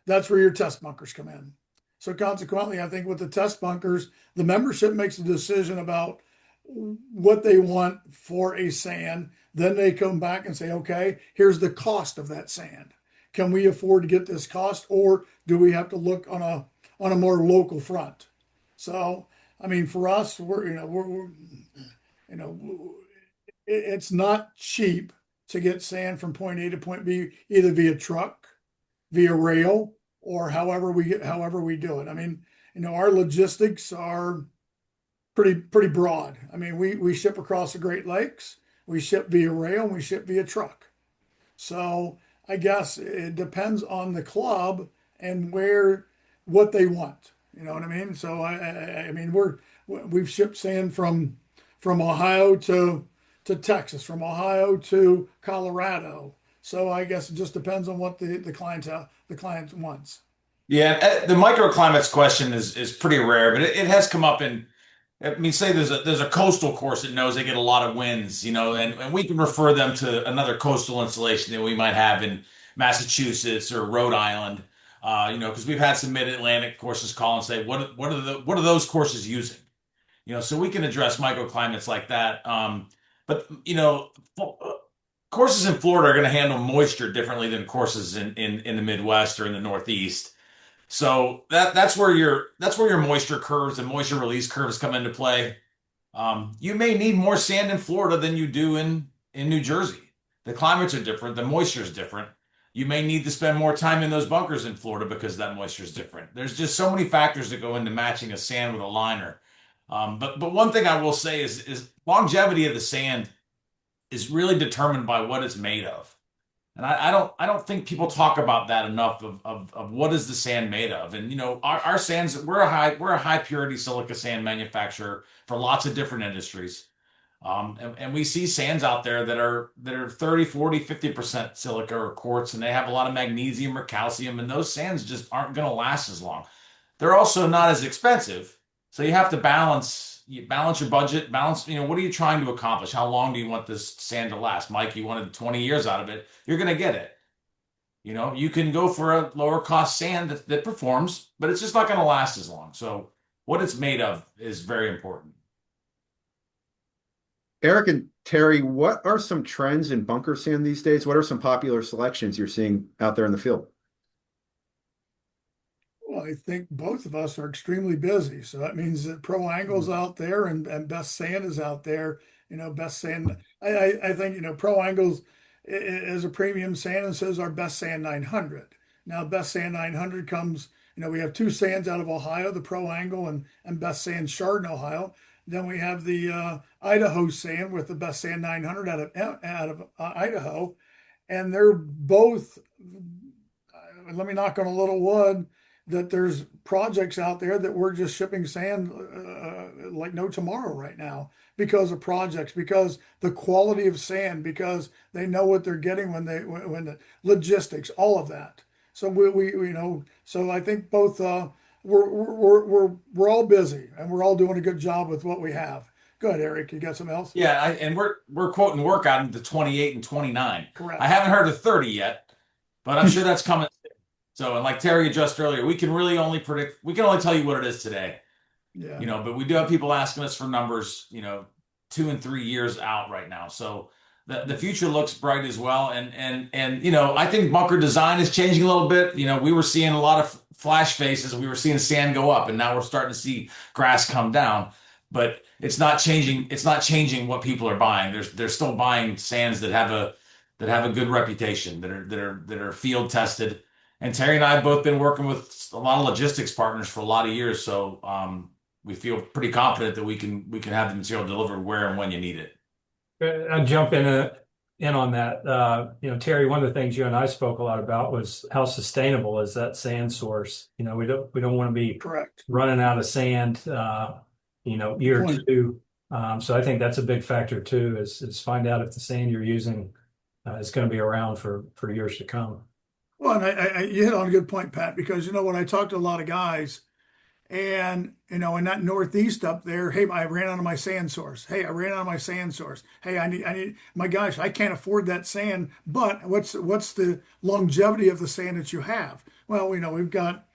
That's where your test bunkers come in. So consequently, I think with the test bunkers, the membership makes a decision about what they want for a sand. Then they come back and say, okay, here's the cost of that sand. Can we afford to get this cost, or do we have to look on a more local front? So, I mean, for us, you know, it's not cheap to get sand from point A to point B, either via truck, via rail, or however we do it. I mean, our logistics are pretty broad. I mean, we ship across the Great Lakes, we ship via rail, and we ship via truck. So I guess it depends on the club and what they want. You know what I mean? So I mean we've shipped sand from Ohio to Texas, from Ohio to Colorado. So I guess it just depends on what the client wants. Yeah, the microclimates question is pretty rare, but it has come up in. I mean, say there's a coastal course that knows they get a lot of winds, and we can refer them to another coastal installation that we might have in Massachusetts or Rhode Island, because we've had some mid-Atlantic courses call and say, what are those courses using? So we can address microclimates like that. But courses in Florida are going to handle moisture differently than courses in the Midwest or in the Northeast. So that's where your moisture curves and moisture release curves come into play. You may need more sand in Florida than you do in New Jersey. The climates are different, the moisture is different. You may need to spend more time in those bunkers in Florida because that moisture is different. There's just so many factors that go into matching a sand with a liner. But one thing I will say is longevity of the sand is really determined by what it's made of. And I don't think people talk about that enough of what is the sand made of. And our sands, we're a high purity silica sand manufacturer for lots of different industries. And we see sands out there that are 30, 40, 50% silica or quartz, and they have a lot of magnesium or calcium, and those sands just aren't going to last as long. They're also not as expensive. So you have to balance your budget, what are you trying to accomplish? How long do you want this sand to last? Mike, you wanted 20 years out of it. You're going to get it. You can go for a lower cost sand that performs, but it's just not going to last as long. So what it's made of is very important. Eric and Terry, what are some trends in bunker sand these days? What are some popular selections you're seeing out there in the field? Well, I think both of us are extremely busy. So that means that Pro Angle's out there and Best Sand is out there. Best Sand. I think, Pro Angle's is a premium sand, and so is our Best Sand 900. Now, Best Sand 900 comes, we have two sands out of Ohio, the Pro Angle and Best Sand Chardon, Ohio. Then we have the Idaho sand with the Best Sand 900 out of Idaho. And they're both, let me knock on a little wood, that there's projects out there that we're just shipping sand like no tomorrow right now because of projects, because the quality of sand, because they know what they're getting when the logistics, all of that. So so I think both we're all busy and we're all doing a good job with what we have. Go ahead, Eric. You got something else? Yeah, and we're quoting work out into 28 and 29. Correct. I haven't heard of 30 yet, but I'm sure that's coming. So, and like Terry addressed earlier, we can only tell you what it is today. Yeah. But we do have people asking us for numbers, 2 and 3 years out right now. So the future looks bright as well. And I think bunker design is changing a little bit. We were seeing a lot of flash faces. We were seeing sand go up, and now we're starting to see grass come down. But it's not changing. It's not changing what people are buying. They're still buying sands that have a good reputation, that are field tested. And Terry and I have both been working with a lot of logistics partners for a lot of years, so we feel pretty confident that we can have the material delivered where and when you need it. I'll jump in on that. Terry, one of the things you and I spoke a lot about was how sustainable is that sand source. We don't want to be Correct. running out of sand, year Point. two. So I think that's a big factor too, is find out if the sand you're using is going to be around for years to come. Well, and you hit on a good point, Pat, because when I talk to a lot of guys, and in that northeast up there, hey, I ran out of my sand source. Hey, I ran out of my sand source. Hey, I need. My gosh, I can't afford that sand. But what's the longevity of the sand that you have? Well, we've got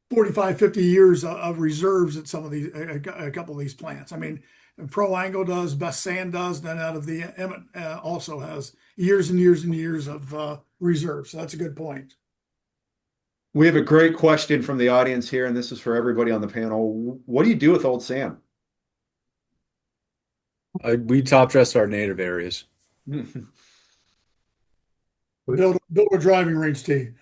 45, 50 years of reserves at some of these, a couple of these plants. I mean, Pro Angle does, Best Sand does, then out of the Emmett also has years and years and years of reserves. So that's a good point. We have a great question from the audience here, and this is for everybody on the panel. What do you do with old sand? We top dress our native areas. Build a driving range team.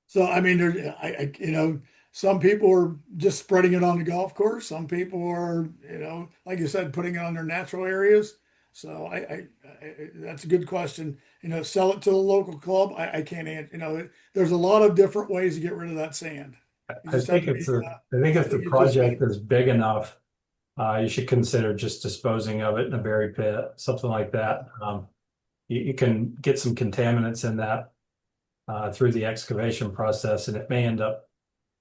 So I mean, some people are just spreading it on the golf course. Some people are, like you said, putting it on their natural areas. So I that's a good question. Sell it to the local club. I can't answer. There's a lot of different ways to get rid of that sand. I think if the project is big enough, you should consider just disposing of it in a berry pit, something like that. You can get some contaminants in that through the excavation process, and it may end up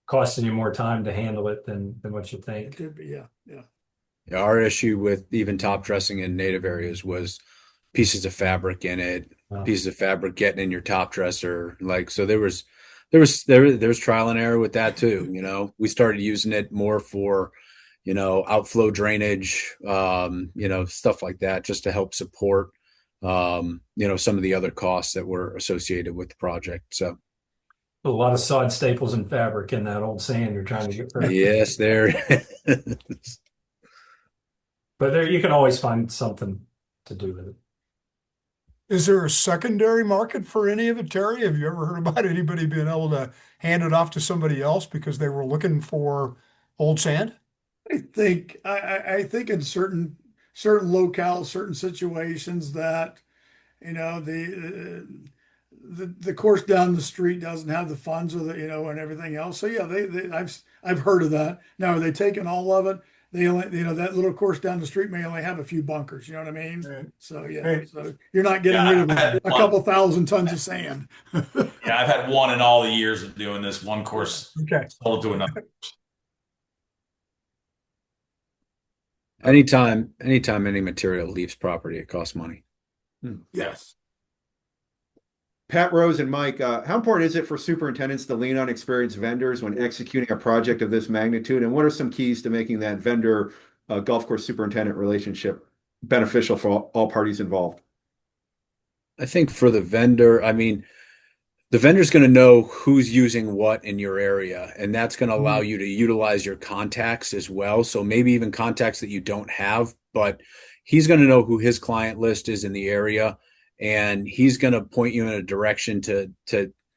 costing you more time to handle it than what you It think. could be, yeah. Yeah, our issue with even top dressing in native areas was pieces of fabric in it, Wow. pieces of fabric getting in your top dresser. So there was trial and error with that too. We started using it more for, outflow drainage, stuff like that, just to help support, some of the other costs that were associated with the project. So A lot of sod staples and fabric in that old sand you're trying to get rid of. yes, there. But there, you can always find something to do with it. Is there a secondary market for any of it, Terry? Have you ever heard about anybody being able to hand it off to somebody else because they were looking for old sand? I think in certain locales, certain situations that the course down the street doesn't have the funds or and everything else. So yeah, I've heard of that. Now are they taking all of it? They only that little course down the street may only have a few bunkers. You know what I mean? Right. So yeah, Right. so you're not getting Yeah, rid of I had a one. couple thousand tons of sand. Yeah, I've had one in all the years of doing this. One course Okay. sold to another. Anytime any material leaves property, it costs money. Yes. Pat, Rose, and Mike, how important is it for superintendents to lean on experienced vendors when executing a project of this magnitude? And what are some keys to making that vendor golf course superintendent relationship beneficial for all parties involved? I think for the vendor, the vendor's going to know who's using what in your area, and that's going to allow you to utilize your contacts as well. So maybe even contacts that you don't have, but he's going to know who his client list is in the area, and he's going to point you in a direction to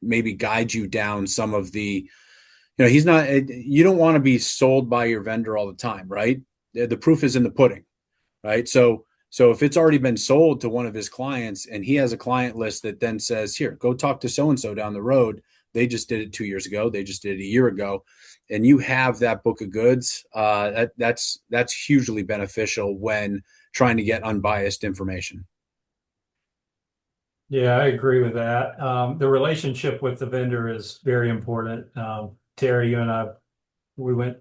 maybe guide you down some of the, you don't want to be sold by your vendor all the time, right? The proof is in the pudding, right? So if it's already been sold to one of his clients and he has a client list that then says, here, go talk to so-and-so down the road, They just did it 2 years ago. They just did it a year ago, and you have that book of goods. That's hugely beneficial when trying to get unbiased information. Yeah, I agree with that. The relationship with the vendor is very important. Terry, you and I, we went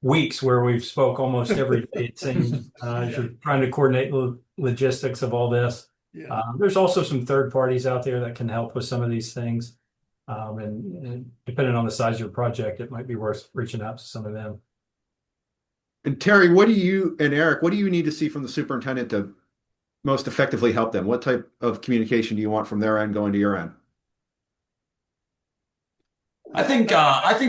weeks where we spoke almost every day, it seemed, as you're trying to coordinate logistics of all this. Yeah. There's also some third parties out there that can help with some of these things. And depending on the size of your project, it might be worth reaching out to some of them. And Terry, and Eric, what do you need to see from the superintendent to most effectively help them? What type of communication do you want from their end going to your end? I think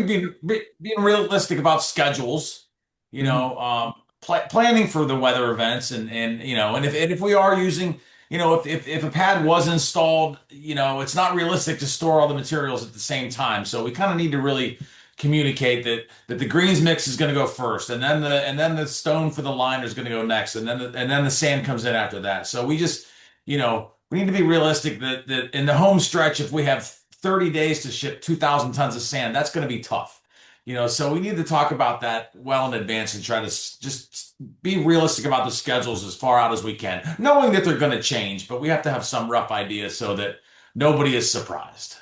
being realistic about schedules, you know, planning for the weather events, and you know, and if we are using, you know, if a pad was installed, you know, it's not realistic to store all the materials at the same time. So we kind of need to really communicate that the greens mix is going to go first, and then the stone for the liner is going to go next, and then the sand comes in after that. So we just, you know, we need to be realistic that in the home stretch, if we have 30 days to ship 2,000 tons of sand, that's going to be tough. You know, so we need to talk about that well in advance and try to just be realistic about the schedules as far out as we can, knowing that they're going to change, but we have to have some rough idea so that nobody is surprised.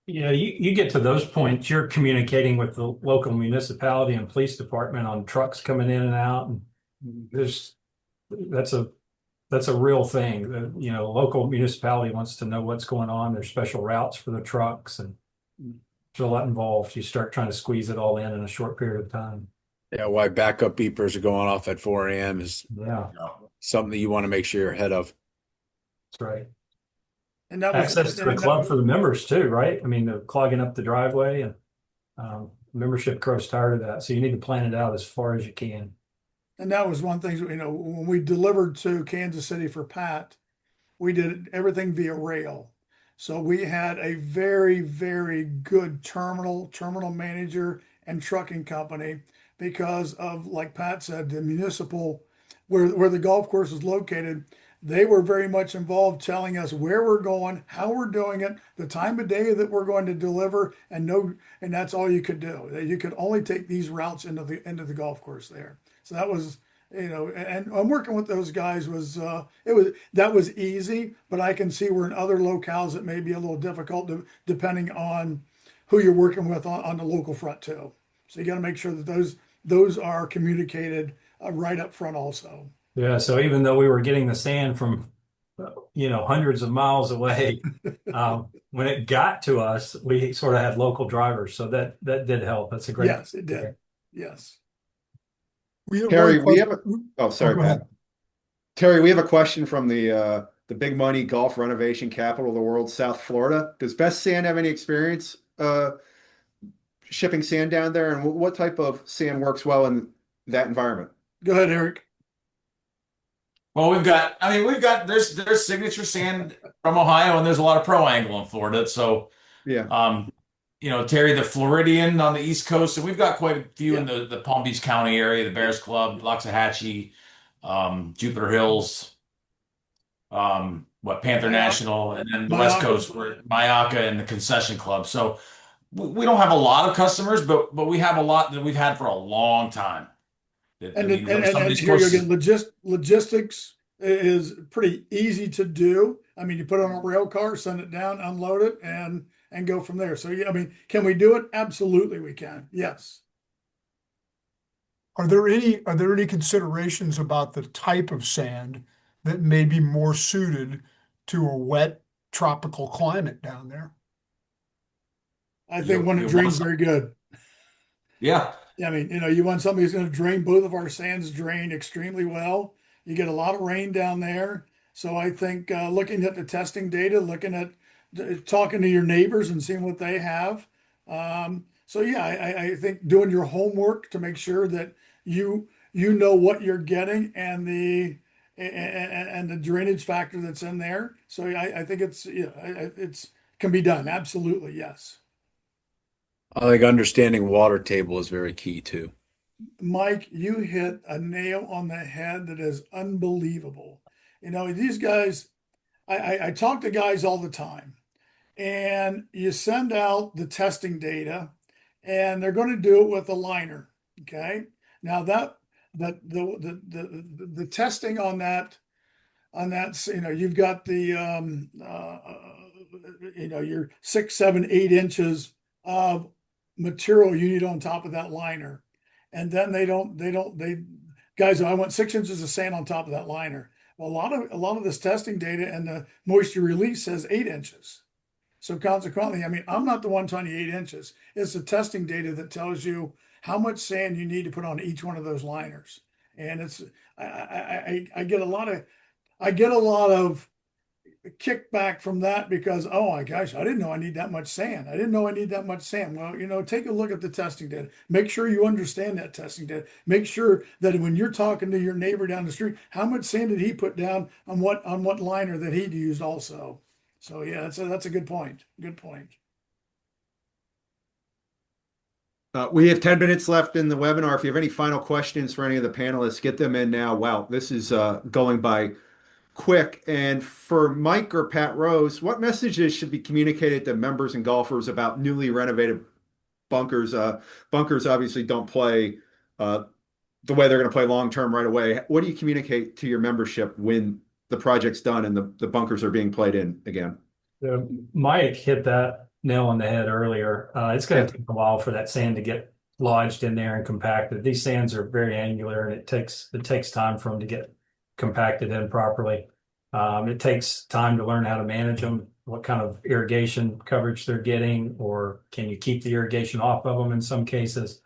Yeah, you get to those points, you're communicating with the local municipality and police department on trucks coming in and out. And there's that's a real thing. You know, local municipality wants to know what's going on. There's special routes for the trucks, and there's a lot involved. You start trying to squeeze it all in a short period of time. Yeah, why backup beepers are going off at 4 a.m. is Yeah, something that you want to make sure you're ahead of. that's right. And that was Access to the club for the members too, right? I mean, they're clogging up the driveway, and membership grows tired of that. So you need to plan it out as far as you can. And that was one thing, you know, when we delivered to Kansas City for Pat, we did everything via rail. So we had a very, very good terminal manager and trucking company because of, like Pat said, the municipal, where the golf course is located, they were very much involved telling us where we're going, how we're doing it, the time of day that we're going to deliver, and that's all you could do. You could only take these routes into the golf course there. So that was, you know, and I'm working with those guys was that was easy, but I can see where in other locales it may be a little difficult depending on who you're working with on the local front too. So you got to make sure that those are communicated right up front also. Yeah, so even though we were getting the sand from, hundreds of miles away, when it got to us, we sort of had local drivers, so that did help. That's a great. Yes, it did. Yes. We have Terry, one we have question. sorry, go Pat. ahead. Terry, we have a question from the big money golf renovation capital of the world, South Florida. Does Best Sand have any experience shipping sand down there, and what type of sand works well in that environment? Go ahead, Eric. Well, there's signature sand from Ohio, and there's a lot of pro angle in Florida. So, Yeah. Terry, the Floridian on the East Coast, and we've got quite a few in Yeah. the Palm Beach County area, the Bears Club, Loxahatchee, Jupiter Hills, Panther Myac- National, and then the West Myac- Coast, where Mayaca and the Concession Club. So we don't have a lot of customers, but we have a lot that we've had for a long time. And, Some of and these here you courses. again, logistics is pretty easy to do. I mean, you put it on a rail car, send it down, unload it, and go from there. So yeah, I mean, can we do it? Absolutely, we can. Yes. Are there any considerations about the type of sand that may be more suited to a wet tropical climate down there? I think when it You drains want- very good. Yeah. Yeah, I mean, you want somebody who's going to drain. Both of our sands drain extremely well. You get a lot of rain down there. So I think looking at the testing data, looking at talking to your neighbors and seeing what they have. So yeah, I think doing your homework to make sure that you know what you're getting and the drainage factor that's in there. So I think it's can be done. Absolutely, yes. I think understanding water table is very key too. Mike, you hit a nail on the head that is unbelievable. You know, these guys, I talk to guys all the time, and you send out the testing data, and they're going to do it with a liner. Okay. Now the testing on that, you've got the your 6, 7, 8 inches of material you need on top of that liner, and then they guys, I want 6 inches of sand on top of that liner. Well, a lot of this testing data and the moisture release says 8 inches. So consequently, I mean, I'm not the one telling you 8 inches. It's the testing data that tells you how much sand you need to put on each one of those liners. And it's I get a lot of kickback from that because, oh my gosh, I didn't know I need that much sand. I didn't know I need that much sand. Well, take a look at the testing data. Make sure you understand that testing data. Make sure that when you're talking to your neighbor down the street, how much sand did he put down on what liner that he'd used also. So yeah, that's a good point. Good point. We have 10 minutes left in the webinar. If you have any final questions for any of the panelists, get them in now. Wow, this is going by quick. And for Mike or Pat Rose, what messages should be communicated to members and golfers about newly renovated bunkers? Bunkers obviously don't play the way they're going to play long term right away. What do you communicate to your membership when the project's done and the bunkers are being played in again? Mike hit that nail on the head earlier. It's going to take a while for that sand to get lodged in there and compacted. These sands are very angular, and it takes time for them to get compacted in properly. It takes time to learn how to manage them, what kind of irrigation coverage they're getting, or can you keep the irrigation off of them in some cases.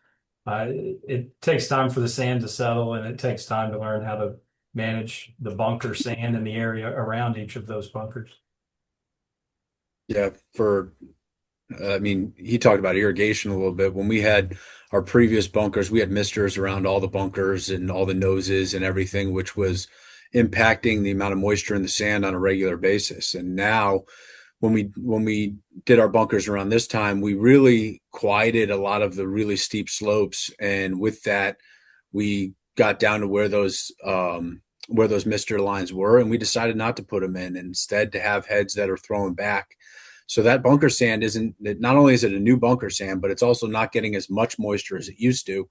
It takes time for the sand to settle, and it takes time to learn how to manage the bunker sand in the area around each of those bunkers. Yeah, I mean, he talked about irrigation a little bit. When we had our previous bunkers, we had misters around all the bunkers and all the noses and everything, which was impacting the amount of moisture in the sand on a regular basis. And now when we did our bunkers around this time, we really quieted a lot of the really steep slopes. And with that, we got down to where those mister lines were, and we decided not to put them in, and instead to have heads that are thrown back. So that bunker sand not only is it a new bunker sand, but it's also not getting as much moisture as it used to.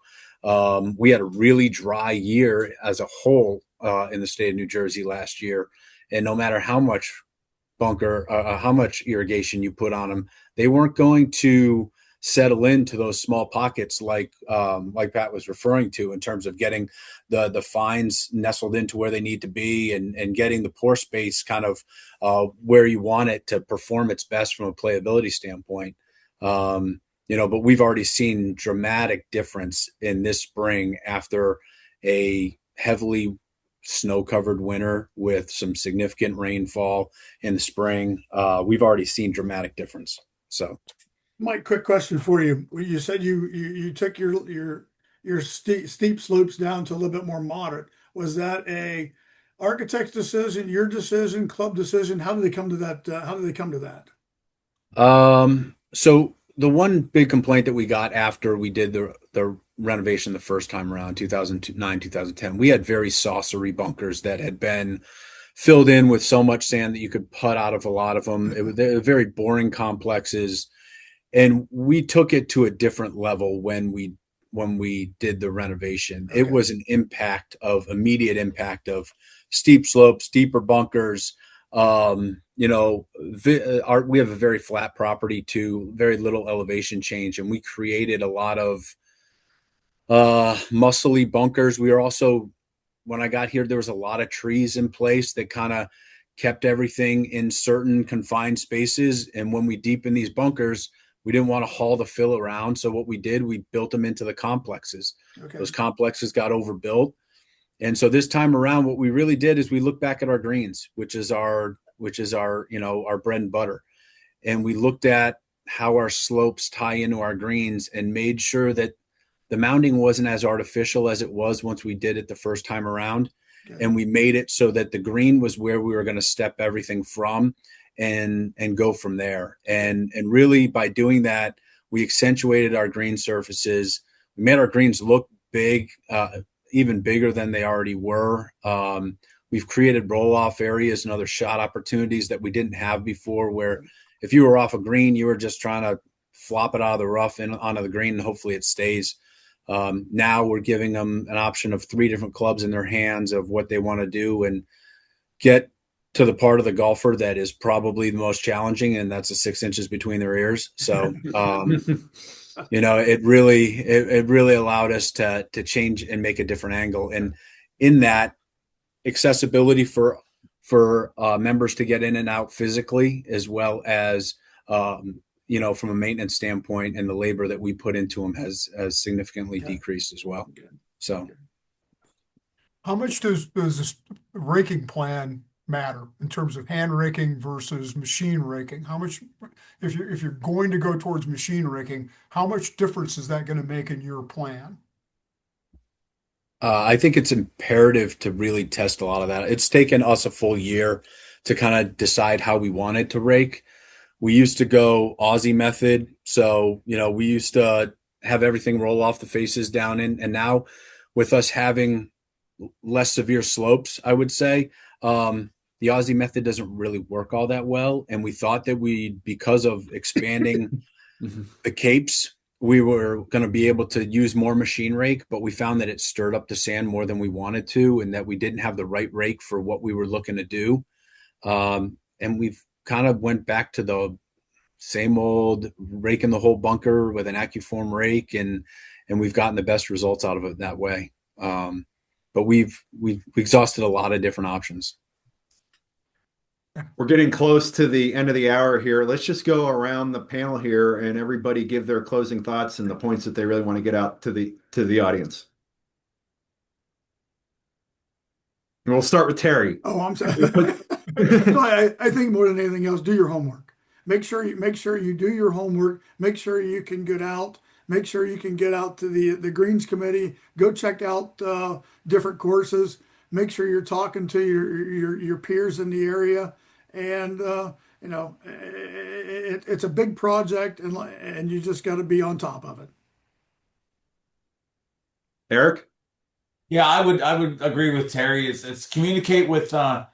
We had a really dry year as a whole in the state of New Jersey last year, and no matter how much how much irrigation you put on them, they weren't going to settle into those small pockets like Pat was referring to, in terms of getting the fines nestled into where they need to be, and getting the pore space kind of where you want it to perform its best from a playability standpoint. But we've already seen dramatic difference in this spring after a heavily snow-covered winter with some significant rainfall in the spring. We've already seen dramatic difference. So, Mike, quick question for you. You said you took your steep slopes down to a little bit more moderate. Was that a architect's decision, your decision, club decision? How did they come to that? How did they come to that? So the one big complaint that we got after we did the renovation the first time around, 2009, 2010, we had very saucery bunkers that had been filled in with so much sand that you could putt out of a lot of them. They were very boring complexes. And we took it to a different level when we did the renovation. Okay. It was an immediate impact of steep slopes, deeper bunkers. We have a very flat property too, very little elevation change, and we created a lot of muscly bunkers. We were also, when I got here, there was a lot of trees in place that kind of kept everything in certain confined spaces. And when we deepened these bunkers, we didn't want to haul the fill around. So what we did, we built them into the complexes. Okay. Those complexes got overbuilt. And so this time around, what we really did is we looked back at our greens, which is our our bread and butter. And we looked at how our slopes tie into our greens and made sure that the mounding wasn't as artificial as it was once we did it the first time around. Okay. And we made it so that the green was where we were going to step everything from and go from there. And really by doing that, we accentuated our green surfaces. We made our greens look big, even bigger than they already were. We've created roll-off areas and other shot opportunities that we didn't have before, where if you were off a green, you were just trying to flop it out of the rough and onto the green, and hopefully it stays. Now we're giving them an option of 3 different clubs in their hands of what they want to do and get to the part of the golfer that is probably the most challenging, and that's the 6 inches between their ears. So, it really allowed us to change and make a different angle. And in that, accessibility for members to get in and out physically, as well as from a maintenance standpoint, and the labor that we put into them has significantly decreased as well. So, how much does this raking plan matter in terms of hand raking versus machine raking? How much, if you're going to go towards machine raking, how much difference is that going to make in your plan? I think it's imperative to really test a lot of that. It's taken us a full year to kind of decide how we wanted to rake. We used to go Aussie method. So, we used to have everything roll off the faces down in, and now with us having less severe slopes, I would say, the Aussie method doesn't really work all that well. And we thought that because of expanding the capes, we were going to be able to use more machine rake, but we found that it stirred up the sand more than we wanted to, and that we didn't have the right rake for what we were looking to do. And we've kind of went back to the same old raking the whole bunker with an AccuForm rake, and we've gotten the best results out of it that way. But we've exhausted a lot of different options. We're getting close to the end of the hour here. Let's just go around the panel here and everybody give their closing thoughts and the points that they really want to get out to the audience. And we'll start with Terry. Oh, I'm sorry. No, I think more than anything else, do your homework. Make sure you do your homework. Make sure you can get out. Make sure you can get out to the Greens Committee. Go check out different courses. Make sure you're talking to your peers in the area. And it's a big project, and you just got to be on top of it. Eric? Yeah, I would agree with Terry. It's communicate with your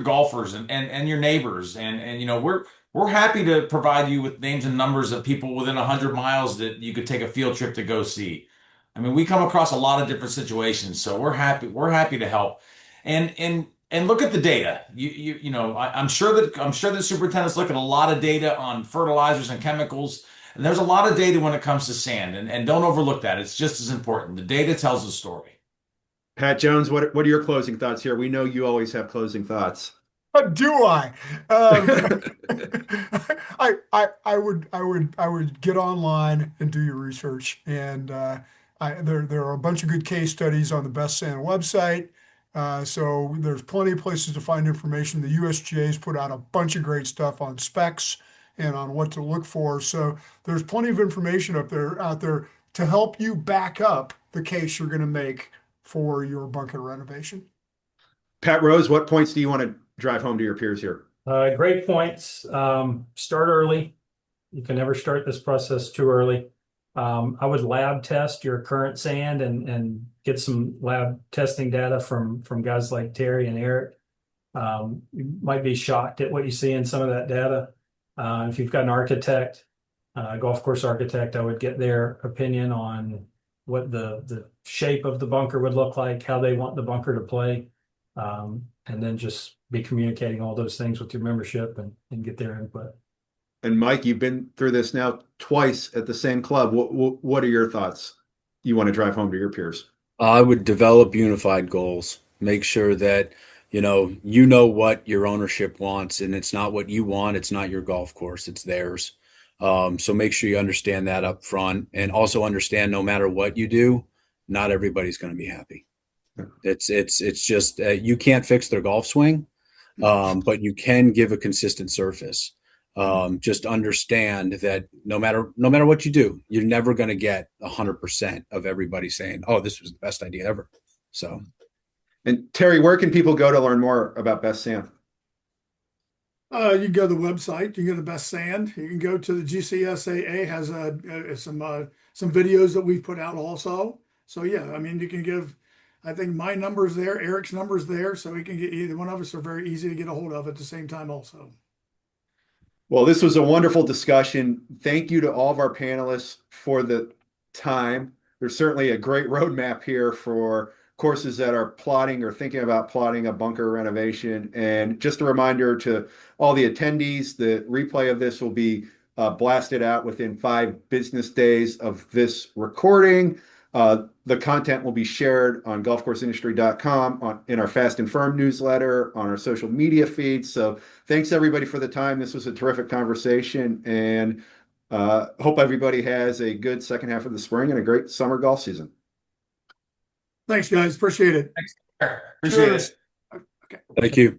golfers and your neighbors, and we're happy to provide you with names and numbers of people within 100 miles that you could take a field trip to go see. I mean, we come across a lot of different situations, so we're happy to help, and look at the data. I'm sure that superintendents look at a lot of data on fertilizers and chemicals. And there's a lot of data when it comes to sand, and don't overlook that. It's just as important. The data tells the story. Pat Jones, what are your closing thoughts here? We know you always have closing thoughts. Do I? I would get online and do your research, and there are a bunch of good case studies on the BESTSAND website. So there's plenty of places to find information. The USGA's put out a bunch of great stuff on specs and on what to look for. So there's plenty of information out there to help you back up the case you're going to make for your bunker renovation. Pat Rose, what points do you want to drive home to your peers here? Great points. Start early. You can never start this process too early. I would lab test your current sand and get some lab testing data from guys like Terry and Eric. You might be shocked at what you see in some of that data. If you've got an architect, golf course architect, I would get their opinion on what the shape of the bunker would look like, how they want the bunker to play, and then just be communicating all those things with your membership and get their input. And Mike, you've been through this now twice at the same club. What are your thoughts you want to drive home to your peers? I would develop unified goals. Make sure that you know what your ownership wants, and it's not what you want. It's not your golf course. It's theirs. So make sure you understand that up front, and also understand no matter what you do, not everybody's going to be happy. It's just you can't fix their golf swing, but you can give a consistent surface. Just understand that no matter what you do, you're never going to get 100% of everybody saying, "Oh, this was the best idea ever." So. And Terry, where can people go to learn more about BESTSAND? You can go to the website. You can go to BESTSAND. You can go to the GCSAA has some videos that we've put out also. So yeah, I mean, you can give. I think my number's there, Eric's number's there, so we can get either one of us are very easy to get a hold of at the same time also. Well, this was a wonderful discussion. Thank you to all of our panelists for the time. There's certainly a great roadmap here for courses that are plotting or thinking about plotting a bunker renovation. And just a reminder to all the attendees, the replay of this will be blasted out within 5 business days of this recording. The content will be shared on golfcourseindustry.com, in our Fast and Firm newsletter, on our social media feeds. So thanks everybody for the time. This was a terrific conversation, and hope everybody has a good second half of the spring and a great summer golf season. Thanks, guys. Appreciate it. Appreciate Cheers. it. Okay. Thank you.